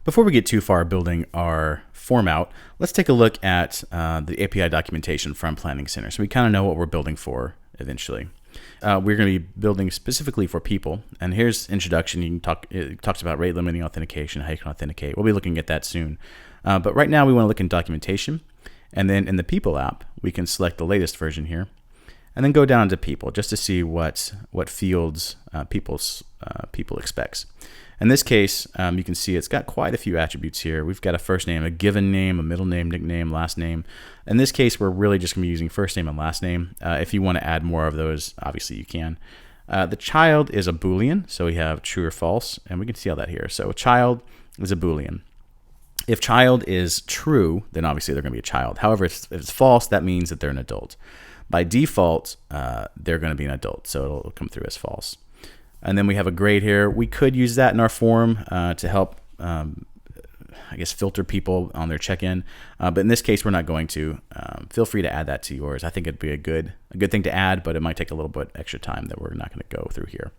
Before we get too far building our form out, let's take a look at the API documentation from Planning Center so we kind of know what we're building for eventually. We're going to be building specifically for people, and here's introduction. It talks about rate limiting authentication, how you can authenticate. We'll be looking at that soon. But right now we want to look in documentation, and then in the people app, we can select the latest version here, and then go down to people just to see what fields people expects. In this case, you can see it's got quite a few attributes here. We've got a first name, a given name, a middle name, nickname, last name. In this case, we're really just going to be using first name and last name. If you want to add more of those, obviously you can. The child is a Boolean, so we have true or false, and we can see all that here. So child is a Boolean. If child is true, then obviously they're going to be a child. However, if it's false, that means that they're an adult. By default, they're going to be an adult, so it'll come through as false. And then we have a grade here. We could use that in our form to help, filter people on their check-in. But in this case, we're not going to. Feel free to add that to yours. I think it'd be a good thing to add, but it might take a little bit extra time that we're not going to go through here.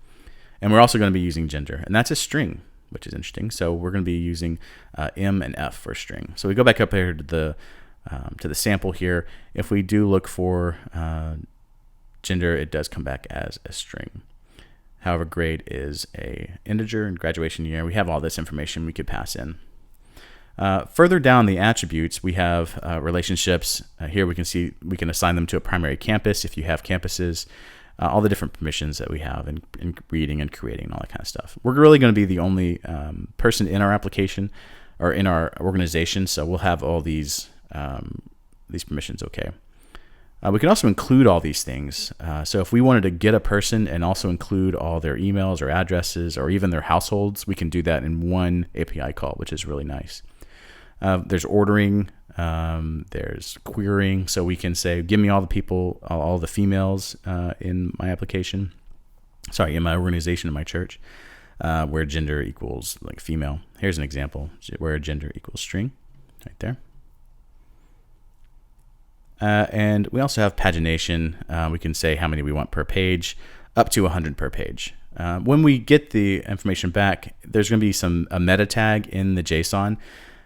And we're also going to be using gender, and that's a string, which is interesting. So we're going to be using M and F for string. So we go back up here to the sample here. If we do look for gender, it does come back as a string. However, grade is a integer, and graduation year. We have all this information we could pass in. Further down the attributes, we have relationships. Here we can see we can assign them to a primary campus if you have campuses, all the different permissions that we have in reading and creating and all that kind of stuff. We're really going to be the only person in our application or in our organization, so we'll have all these permissions okay. We can also include all these things. So if we wanted to get a person and also include all their emails or addresses or even their households, we can do that in one API call, which is really nice. There's ordering, there's querying. So we can say, give me all the people, all the females in my application. Sorry, in my organization, in my church, where gender equals like female. Here's an example where gender equals string right there. And we also have pagination. We can say how many we want per page, up to 100 per page. When we get the information back, there's going to be a meta tag in the JSON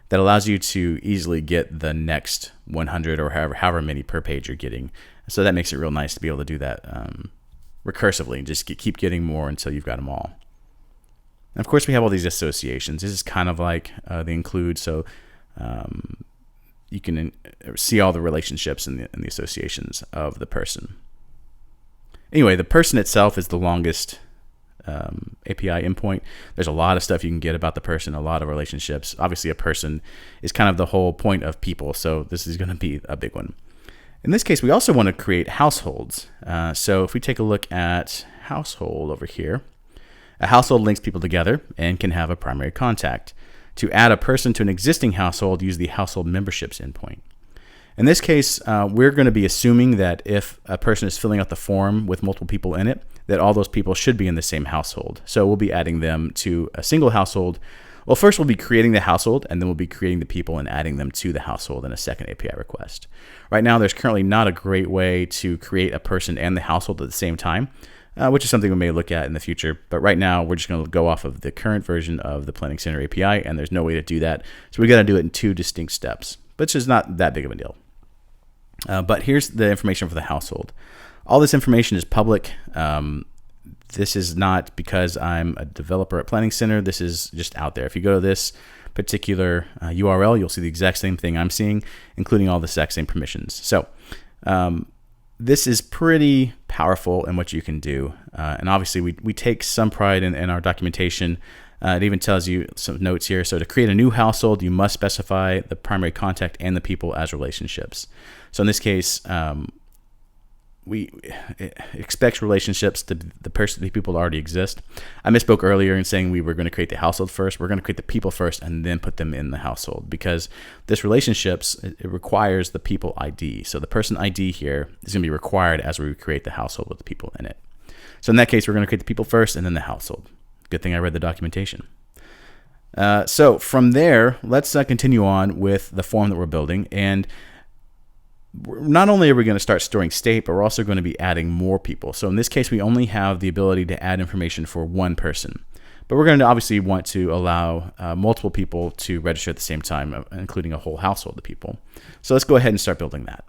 that allows you to easily get the next 100 or however many per page you're getting. So that makes it real nice to be able to do that recursively and just keep getting more until you've got them all. And of course, we have all these associations. This is kind of like the include. So you can see all the relationships and the associations of the person. Anyway, the person itself is the longest API endpoint. There's a lot of stuff you can get about the person, a lot of relationships. Obviously, a person is kind of the whole point of people, so this is going to be a big one. In this case, we also want to create households. So if we take a look at household over here, a household links people together and can have a primary contact. To add a person to an existing household, use the household memberships endpoint. In this case, we're going to be assuming that if a person is filling out the form with multiple people in it, that all those people should be in the same household. So we'll be adding them to a single household. Well, first we'll be creating the household, and then we'll be creating the people and adding them to the household in a second API request. Right now, there's currently not a great way to create a person and the household at the same time, which is something we may look at in the future. But right now, we're just going to go off of the current version of the Planning Center API, and there's no way to do that. So we got to do it in two distinct steps, which is not that big of a deal. But here's the information for the household. All this information is public. This is not because I'm a developer at Planning Center. This is just out there. If you go to this particular URL, you'll see the exact same thing I'm seeing, including all the exact same permissions. So this is pretty powerful in what you can do. And obviously, we take some pride in our documentation. It even tells you some notes here. So to create a new household, you must specify the primary contact and the people as relationships. So in this case, it expects relationships to the people that already exist. I misspoke earlier in saying we were going to create the household first. We're going to create the people first and then put them in the household, because this relationships, it requires the people ID. So the person ID here is going to be required as we create the household with the people in it. So in that case, we're going to create the people first and then the household. Good thing I read the documentation. So from there, let's continue on with the form that we're building. And not only are we going to start storing state, but we're also going to be adding more people. So in this case, we only have the ability to add information for one person. But we're going to obviously want to allow multiple people to register at the same time, including a whole household of people. So let's go ahead and start building that.